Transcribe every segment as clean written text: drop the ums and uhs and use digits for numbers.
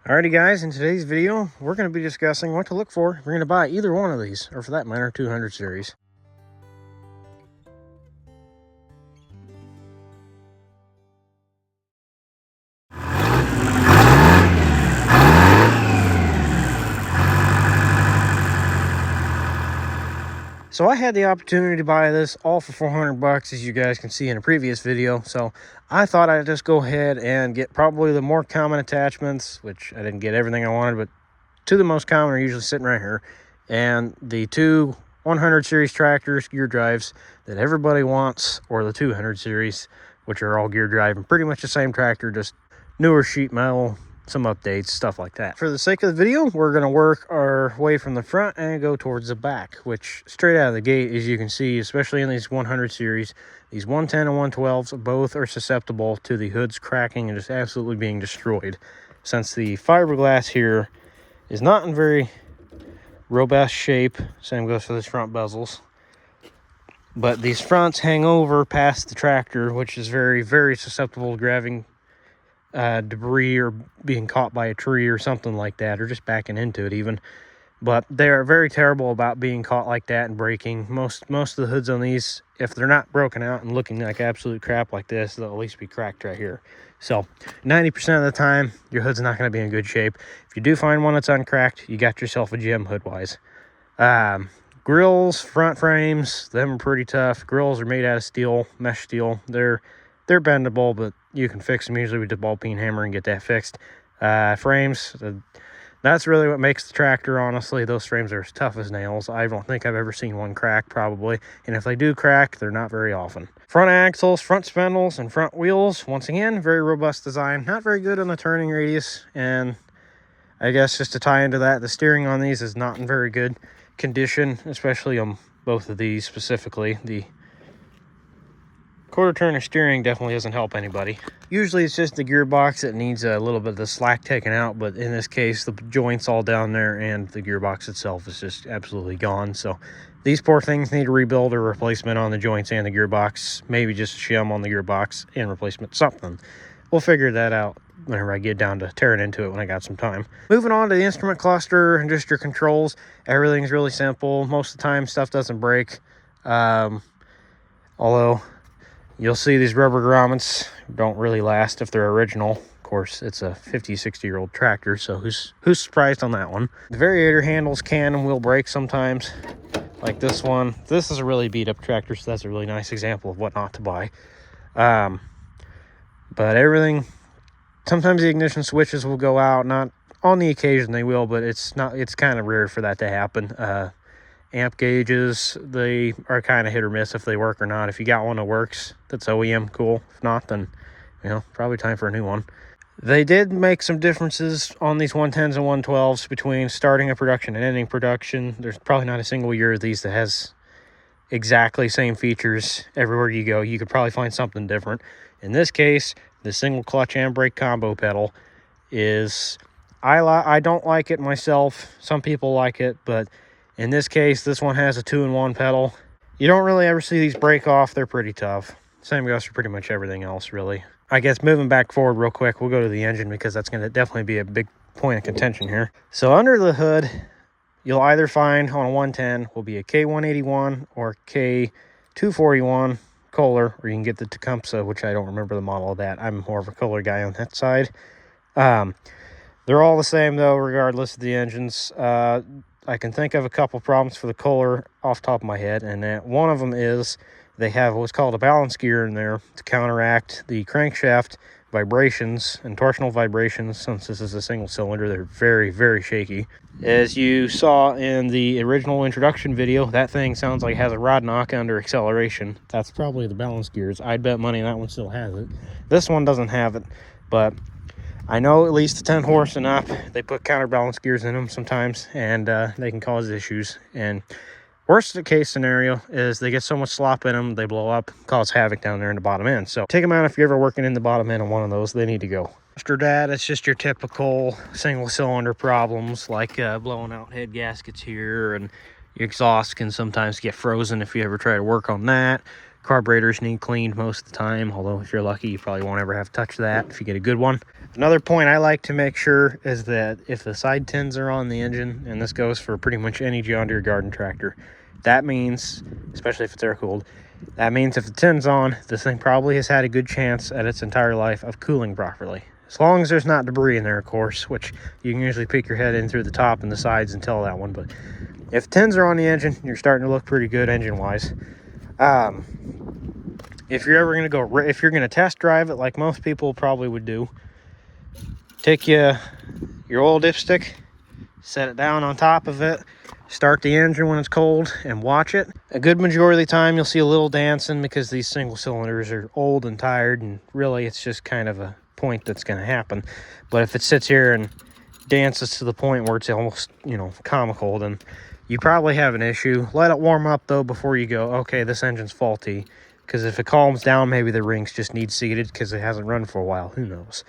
Alrighty guys, in today's video, we're going to be discussing what to look for if you're going to buy either one of these, or for that matter, 200 series. So I had the opportunity to buy this all for 400 bucks, as you guys can see in a previous video. So I thought I'd just go ahead and get probably the more common attachments, which I didn't get everything I wanted, but two of the most common are usually sitting right here. And the two 100 series tractors, gear drives that everybody wants, or the 200 series, which are all gear drive and pretty much the same tractor, just newer sheet metal, some updates, stuff like that. For the sake of the video, we're going to work our way from the front and go towards the back, which straight out of the gate, as you can see, especially in these 100 series, these 110 and 112s both are susceptible to the hoods cracking and just absolutely being destroyed, since the fiberglass here is not in very robust shape. Same goes for these front bezels, but these fronts hang over past the tractor, which is very susceptible to grabbing debris or being caught by a tree or something like that, or just backing into it even. But they are very terrible about being caught like that and breaking. Most of the hoods on these, if they're not broken out and looking like absolute crap like this, they'll at least be cracked right here. So 90% of the time your hood's not going to be in good shape. If you do find one that's uncracked, you got yourself a gem hood wise. Grills, front frames, them are pretty tough. Grills are made out of steel, mesh steel. They're bendable, but you can fix them usually with the ball peen hammer and get that fixed. Frames, that's really what makes the tractor, honestly. Those frames are as tough as nails. I don't think I've ever seen one crack, probably. And if they do crack, they're not very often. Front axles, front spindles, and front wheels, once again, very robust design. Not very good on the turning radius. And I guess just to tie into that, the steering on these is not in very good condition, especially on both of these specifically. The quarter turn of steering definitely doesn't help anybody. Usually it's just the gearbox that needs a little bit of the slack taken out, but in this case the joint's all down there and the gearbox itself is just absolutely gone. So these poor things need a rebuild or replacement on the joints and the gearbox, maybe just a shim on the gearbox and replacement, something. We'll figure that out whenever I get down to tearing into it when I got some time. Moving on to the instrument cluster and just your controls, everything's really simple. Most of the time stuff doesn't break, although you'll see these rubber grommets don't really last if they're original. Of course, it's a 50-60-year-old tractor, so who's surprised on that one? The Variator handles can and will break sometimes, like this one. This is a really beat-up tractor, so that's a really nice example of what not to buy. But everything, sometimes the ignition switches will go out. Not on the occasion they will, but it's kind of rare for that to happen. Amp gauges, they are kind of hit or miss if they work or not. If you got one that works, that's OEM, cool. If not, then, you know, probably time for a new one. They did make some differences on these 110s and 112s between starting a production and ending production. There's probably not a single year of these that has exactly same features everywhere you go. You could probably find something different. In this case, the single clutch and brake combo pedal is, I don't like it myself. Some people like it, but in this case, this one has a 2-in-1 pedal. You don't really ever see these break off. They're pretty tough. Same goes for pretty much everything else, really. I guess moving back forward real quick, we'll go to the engine because that's going to definitely be a big point of contention here. So under the hood, you'll either find on a 110 will be a K181 or K241 Kohler, or you can get the Tecumseh, which I don't remember the model of that. I'm more of a Kohler guy on that side. They're all the same, though, regardless of the engines. I can think of a couple problems for the Kohler off the top of my head, and one of them is they have what's called a balance gear in there to counteract the crankshaft vibrations and torsional vibrations. Since this is a single cylinder, they're very shaky. As you saw in the original introduction video, that thing sounds like it has a rod knock under acceleration. That's probably the balance gears. I'd bet money that one still has it. This one doesn't have it, but I know at least the 10 horse and up, they put counterbalance gears in them sometimes, and they can cause issues. And worst case scenario is they get so much slop in them, they blow up, cause havoc down there in the bottom end. So take them out if you're ever working in the bottom end on one of those. They need to go. After that, it's just your typical single cylinder problems, like blowing out head gaskets here, and your exhaust can sometimes get frozen if you ever try to work on that. Carburetors need cleaned most of the time, although if you're lucky, you probably won't ever have to touch that if you get a good one. Another point I like to make sure is that if the side tins are on the engine, and this goes for pretty much any John Deere garden tractor, that means, especially if it's air-cooled, that means if the tin's on, this thing probably has had a good chance at its entire life of cooling properly. As long as there's not debris in there, of course, which you can usually peek your head in through the top and the sides and tell that one. But if tins are on the engine, you're starting to look pretty good engine-wise. If you're ever going to go, if you're going to test drive it like most people probably would do, take your oil dipstick, set it down on top of it, start the engine when it's cold, and watch it. A good majority of the time you'll see a little dancing because these single cylinders are old and tired, and really it's just kind of a point that's going to happen. But if it sits here and dances to the point where it's almost, you know, comical, then you probably have an issue. Let it warm up though before you go, okay, this engine's faulty. Because if it calms down, maybe the rings just need seated because it hasn't run for a while. Who knows?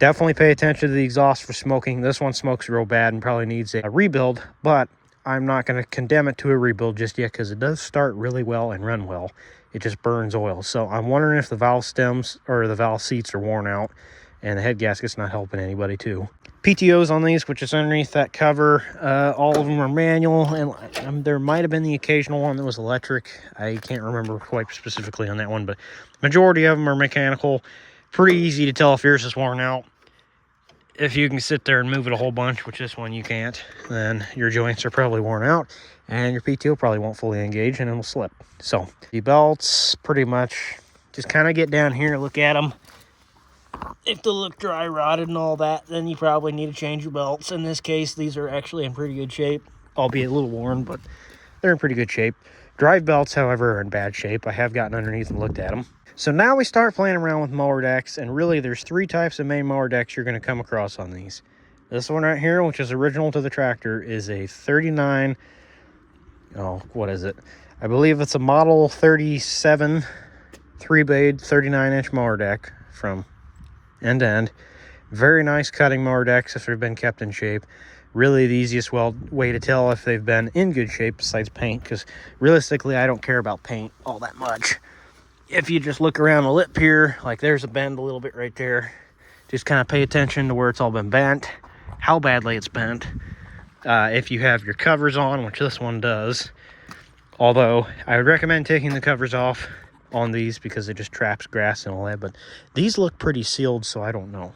Definitely pay attention to the exhaust for smoking. This one smokes real bad and probably needs a rebuild, but I'm not going to condemn it to a rebuild just yet because it does start really well and run well. It just burns oil. So I'm wondering if the valve stems or the valve seats are worn out, and the head gasket's not helping anybody too. PTOs on these, which is underneath that cover, all of them are manual, and there might have been the occasional one that was electric. I can't remember quite specifically on that one, but majority of them are mechanical. Pretty easy to tell if yours is worn out. If you can sit there and move it a whole bunch, which this one you can't, then your joints are probably worn out, and your PTO probably won't fully engage, and it'll slip. So the belts, pretty much, just kind of get down here, look at them. If they look dry rotted and all that, then you probably need to change your belts. In this case, these are actually in pretty good shape, albeit a little worn, but they're in pretty good shape. Drive belts, however, are in bad shape. I have gotten underneath and looked at them. So now we start playing around with mower decks, and really there's three types of main mower decks you're going to come across on these. This one right here, which is original to the tractor, is a 39, oh, what is it? I believe it's a model 37 3-blade 39-inch mower deck from end to end. Very nice cutting mower decks if they've been kept in shape. Really the easiest way to tell if they've been in good shape besides paint, because realistically I don't care about paint all that much. If you just look around the lip here, like there's a bend a little bit right there, just kind of pay attention to where it's all been bent, how badly it's bent. If you have your covers on, which this one does, although I would recommend taking the covers off on these because it just traps grass and all that, but these look pretty sealed, so I don't know.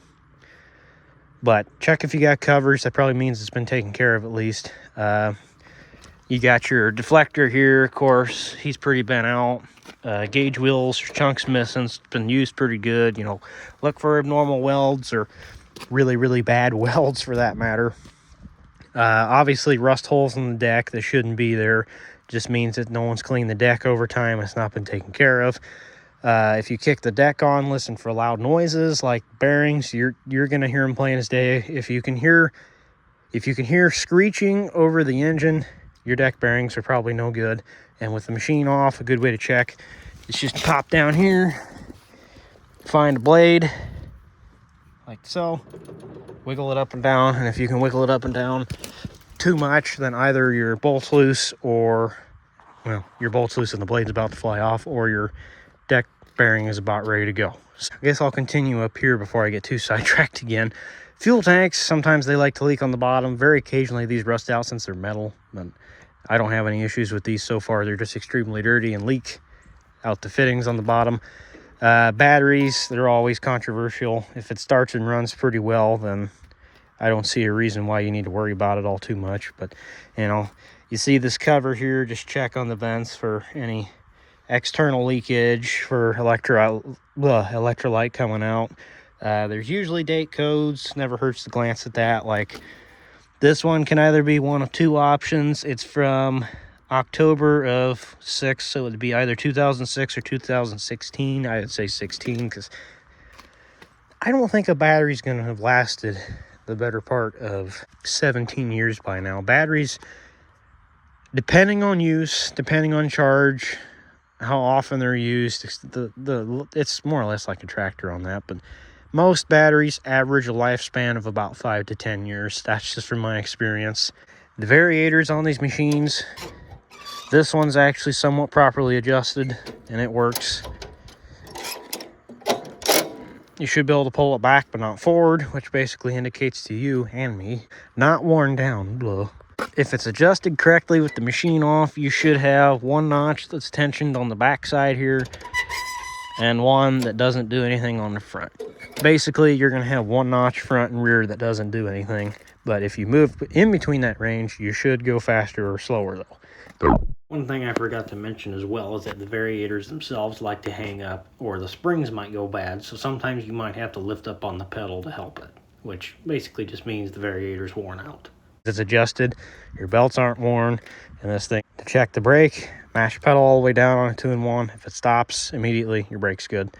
But check if you got covers. That probably means it's been taken care of at least. You got your deflector here, of course. He's pretty bent out. Gauge wheels, chunks missing. It's been used pretty good. You know, look for abnormal welds or really, really bad welds for that matter. Obviously, rust holes in the deck that shouldn't be there. Just means that no one's cleaned the deck over time. It's not been taken care of. If you kick the deck on, listen for loud noises like bearings. You're gonna hear them plain as day. If you can hear screeching over the engine, your deck bearings are probably no good. And with the machine off, a good way to check is just pop down here, find a blade like so, wiggle it up and down. And if you can wiggle it up and down too much, then either your bolt's loose, or, well, your bolt's loose and the blade's about to fly off, or your deck bearing is about ready to go. So I guess I'll continue up here before I get too sidetracked again. Fuel tanks, sometimes they like to leak on the bottom. Very occasionally these rust out since they're metal, but I don't have any issues with these so far. They're just extremely dirty and leak out the fittings on the bottom. Batteries, they're always controversial. If it starts and runs pretty well, then I don't see a reason why you need to worry about it all too much. But, you know, you see this cover here, just check on the vents for any external leakage, for electrolyte coming out. There's usually date codes. Never hurts to glance at that. Like this one can either be one of two options. It's from October of 6, so it would be either 2006 or 2016. I would say 16 because I don't think a battery's going to have lasted the better part of 17 years by now. Batteries, depending on use, depending on charge, how often they're used, it's more or less like a tractor on that, but most batteries average a lifespan of about 5 to 10 years. That's just from my experience. The variators on these machines, This one's actually somewhat properly adjusted, and it works. You should be able to pull it back, but not forward, which basically indicates to you and me, not worn down. Blah. If it's adjusted correctly with the machine off, you should have one notch that's tensioned on the back side here, and one that doesn't do anything on the front. Basically, you're going to have one notch front and rear that doesn't do anything, but if you move in between that range, you should go faster or slower though. One thing I forgot to mention as well is that the variators themselves like to hang up, or the springs might go bad, so sometimes you might have to lift up on the pedal to help it, which basically just means the variator's worn out. It's adjusted, your belts aren't worn, and this thing, to check the brake, mash pedal all the way down on a 2-in-1. If it stops immediately, your brake's good.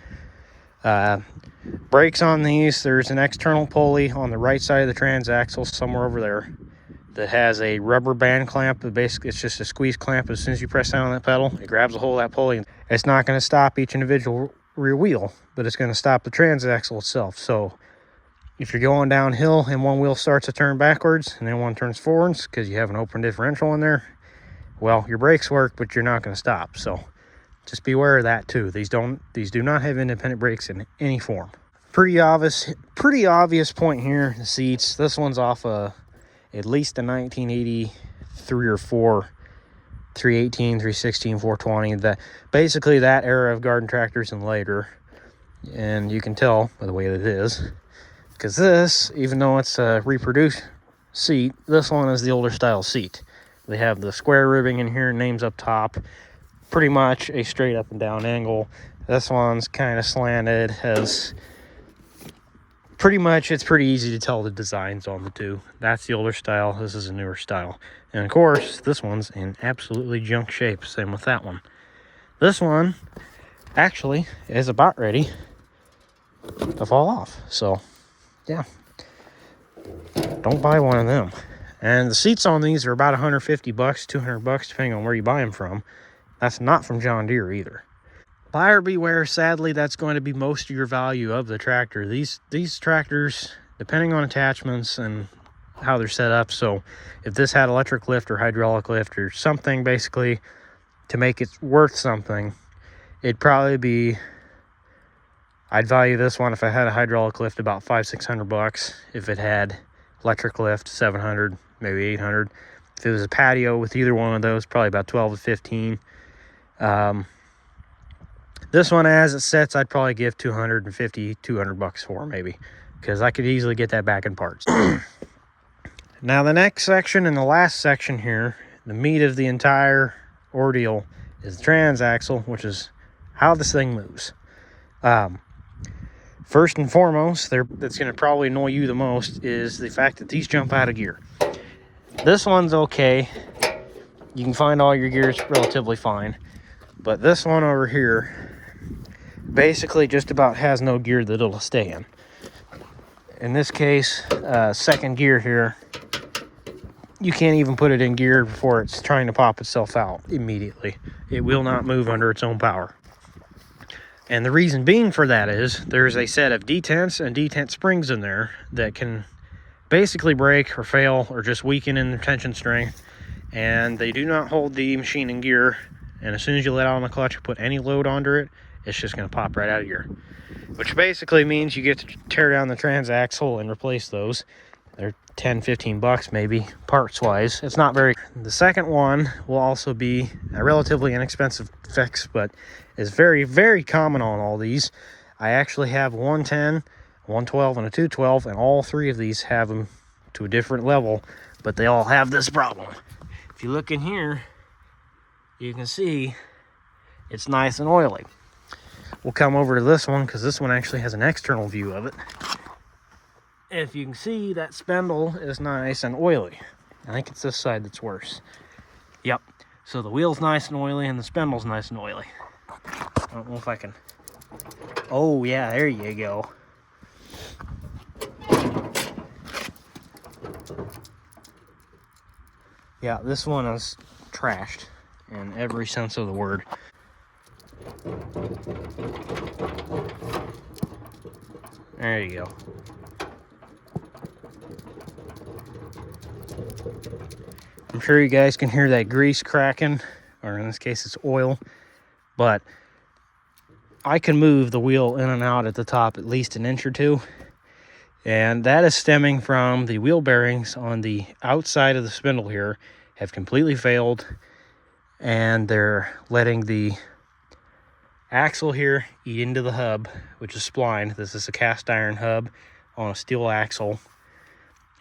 Brakes on these, there's an external pulley on the right side of the transaxle, somewhere over there, that has a rubber band clamp. That basically, it's just a squeeze clamp. As soon as you press down on that pedal, it grabs a hold of that pulley. It's not going to stop each individual rear wheel, but it's going to stop the transaxle itself. So if you're going downhill and one wheel starts to turn backwards and then one turns forwards because you have an open differential in there, well, your brakes work, but you're not going to stop. So just be aware of that too. These do not have independent brakes in any form. Pretty obvious point here, the seats. This one's off at least a 1983 or 4, 318, 316, 420. That basically that era of garden tractors and later. And you can tell by the way that it is, because this, even though it's a reproduced seat, this one is the older style seat. They have the square ribbing in here, names up top, pretty much a straight up and down angle. This one's kind of slanted, has pretty much, it's pretty easy to tell the designs on the two. That's the older style, this is a newer style. And of course, this one's in absolutely junk shape, same with that one. This one actually is about ready to fall off. So yeah, don't buy one of them. And the seats on these are about 150 bucks, 200 bucks, depending on where you buy them from. That's not from John Deere either. Buyer beware, sadly, that's going to be most of your value of the tractor. These tractors, depending on attachments and how they're set up, so if this had electric lift or hydraulic lift or something basically to make it worth something, it'd probably be, I'd value this one if I had a hydraulic lift about $500-600 bucks. If it had electric lift, 700, maybe 800. If it was a patio with either one of those, probably about 12 to 15. This one, as it sets, I'd probably give 250, 200 bucks for, maybe, because I could easily get that back in parts. Now, the next section and the last section here, the meat of the entire ordeal, is the transaxle, which is how this thing moves. First and foremost, that's going to probably annoy you the most, is the fact that these jump out of gear. This one's okay. You can find all your gears relatively fine. But this one over here basically just about has no gear that it'll stay in. In this case, second gear here, you can't even put it in gear before it's trying to pop itself out immediately. It will not move under its own power. And the reason being for that is there's a set of detents and detent springs in there that can basically break or fail or just weaken in their tension strength. And they do not hold the machine in gear. And as soon as you let out on the clutch or put any load under it, it's just going to pop right out of gear. Which basically means you get to tear down the transaxle and replace those. They're 10-15 bucks maybe, parts wise. It's not very. The second one will also be a relatively inexpensive fix, but is very, very common on all these. I actually have 110, 112, and a 212, and all three of these have them to a different level, but they all have this problem. If you look in here, you can see it's nice and oily. We'll come over to this one because this one actually has an external view of it. If you can see, that spindle is nice and oily. I think it's this side that's worse. Yep. So the wheel's nice and oily and the spindle's nice and oily. I don't know if I can. Oh yeah, there you go. Yeah, this one is trashed in every sense of the word. There you go. I'm sure you guys can hear that grease cracking or in this case it's oil, but I can move the wheel in and out at the top at least an inch or two. And that is stemming from the wheel bearings on the outside of the spindle here have completely failed, and they're letting the axle here eat into the hub, which is splined. This is a cast iron hub on a steel axle,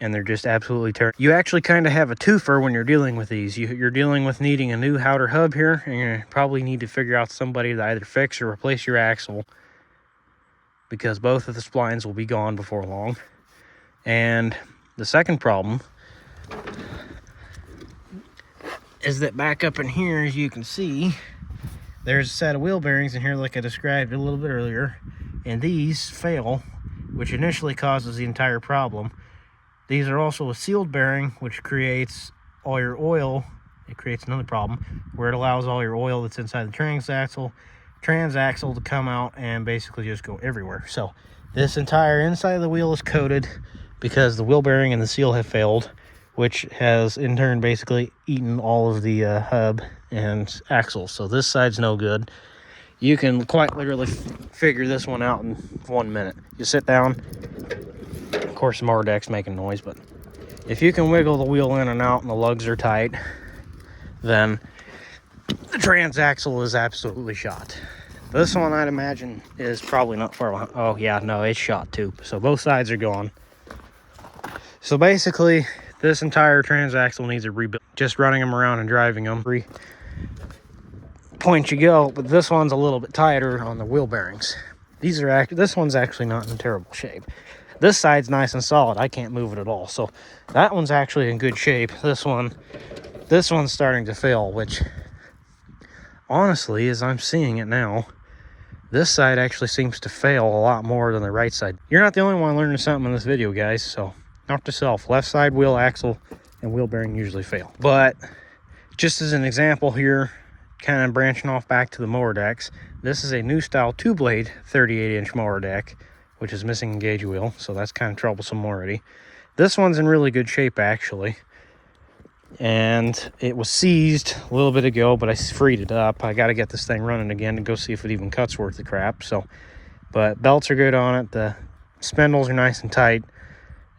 and they're just absolutely terrible. You actually kind of have a twofer when you're dealing with these. You're dealing with needing a new outer hub here, and you probably need to figure out somebody to either fix or replace your axle, because both of the splines will be gone before long. And the second problem is that back up in here, as you can see, there's a set of wheel bearings in here like I described a little bit earlier, and these fail, which initially causes the entire problem. These are also a sealed bearing, which creates all your oil. It creates another problem where it allows all your oil that's inside the transaxle to come out and basically just go everywhere. So this entire inside of the wheel is coated because the wheel bearing and the seal have failed, which has in turn basically eaten all of the hub and axle. So this side's no good. You can quite literally figure this one out in 1 minute. You sit down, of course the mower deck's making noise, but if you can wiggle the wheel in and out and the lugs are tight, then the transaxle is absolutely shot. This one, I'd imagine, is probably not far behind. Oh yeah, no, it's shot too. So both sides are gone. So basically, this entire transaxle needs a rebuild. Just running them around and driving them, 3 points you go. But this one's a little bit tighter on the wheel bearings. This one's actually not in terrible shape. This side's nice and solid. I can't move it at all. So that one's actually in good shape. This one's starting to fail, which honestly, as I'm seeing it now, this side actually seems to fail a lot more than the right side. You're not the only one learning something in this video, guys, so note to self. Left side wheel axle and wheel bearing usually fail. But just as an example here, kind of branching off back to the mower decks, this is a new style 2-blade 38-inch mower deck, which is missing a gauge wheel, so that's kind of troublesome already. This one's in really good shape, actually. And it was seized a little bit ago, but I freed it up. I got to get this thing running again to go see if it even cuts worth the crap. So, but belts are good on it. The spindles are nice and tight.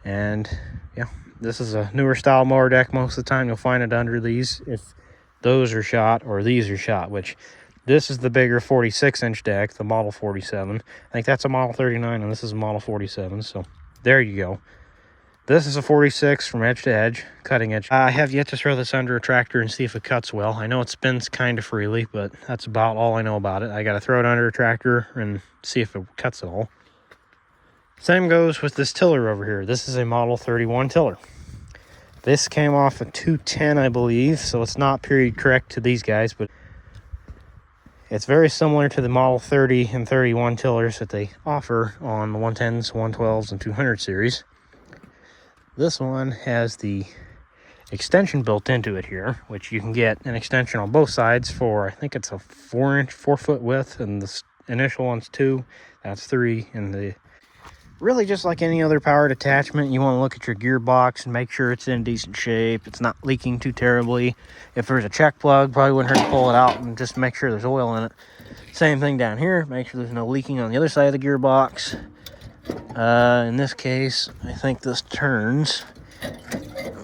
And yeah, this is a newer style mower deck. Most of the time you'll find it under these if those are shot or these are shot, which this is the bigger 46-inch deck, the Model 47. I think that's a Model 39 and this is a Model 47. So there you go. This is a 46 from edge to edge, cutting edge. I have yet to throw this under a tractor and see if it cuts well. I know it spins kind of freely, but that's about all I know about it. I got to throw it under a tractor and see if it cuts at all. Same goes with this tiller over here. This is a Model 31 tiller. This came off a 210, I believe, so it's not period correct to these guys, but it's very similar to the Model 30 and 31 tillers that they offer on the 110s, 112s, and 200 series. This one has the extension built into it here, which you can get an extension on both sides for, I think it's a 4-foot width, and the initial one's 2, that's 3, and the really just like any other powered attachment, you want to look at your gearbox and make sure it's in decent shape, it's not leaking too terribly. If there's a check plug, probably wouldn't hurt to pull it out and just make sure there's oil in it. Same thing down here, make sure there's no leaking on the other side of the gearbox. In this case, I think this turns,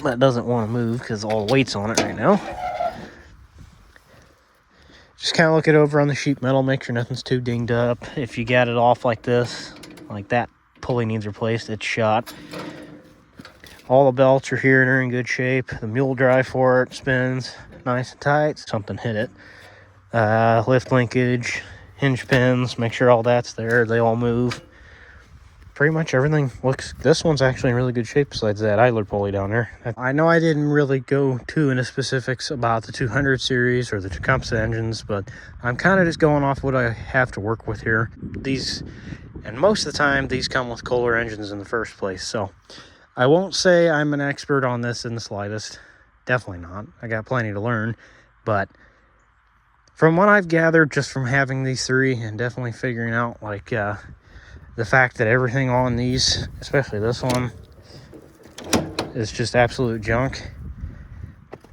but doesn't want to move because all the weight's on it right now. Just kind of look it over on the sheet metal, make sure nothing's too dinged up. If you got it off like this, like that pulley needs replaced, it's shot. All the belts are here and are in good shape. The mule drive for it spins nice and tight. Something hit it. Lift linkage, hinge pins, make sure all that's there. They all move. Pretty much everything looks, this one's actually in really good shape besides that idler pulley down there. I know I didn't really go too into specifics about the 200 series or the Tecumseh engines, but I'm kind of just going off what I have to work with here. These, and most of the time, these come with Kohler engines in the first place. So I won't say I'm an expert on this in the slightest. Definitely not. I got plenty to learn. But from what I've gathered just from having these 3 and definitely figuring out like the fact that everything on these, especially this one, is just absolute junk.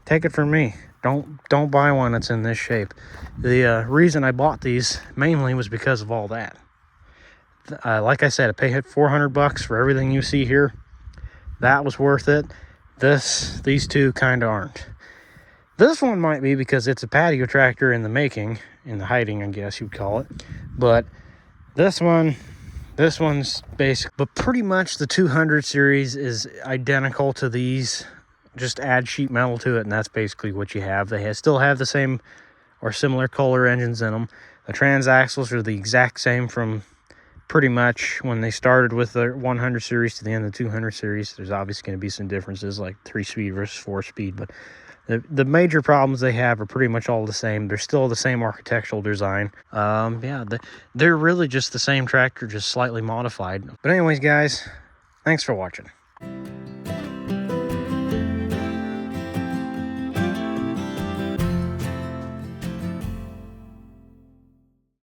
Take it from me. Don't buy one that's in this shape. The reason I bought these mainly was because of all that. Like I said, I paid $400 for everything you see here. That was worth it. These two kind of aren't. This one might be because it's a patio tractor in the making, in the hiding, I guess you'd call it. But this one's basic. But pretty much the 200 series is identical to these. Just add sheet metal to it, and that's basically what you have. They still have the same or similar Kohler engines in them. The Transaxles are the exact same from pretty much when they started with the 100 series to the end of the 200 series. There's obviously going to be some differences, like 3-speed versus 4-speed, but the major problems they have are pretty much all the same. They're still the same architectural design. Yeah, they're really just the same tractor, just slightly modified. But anyways, guys, thanks for watching.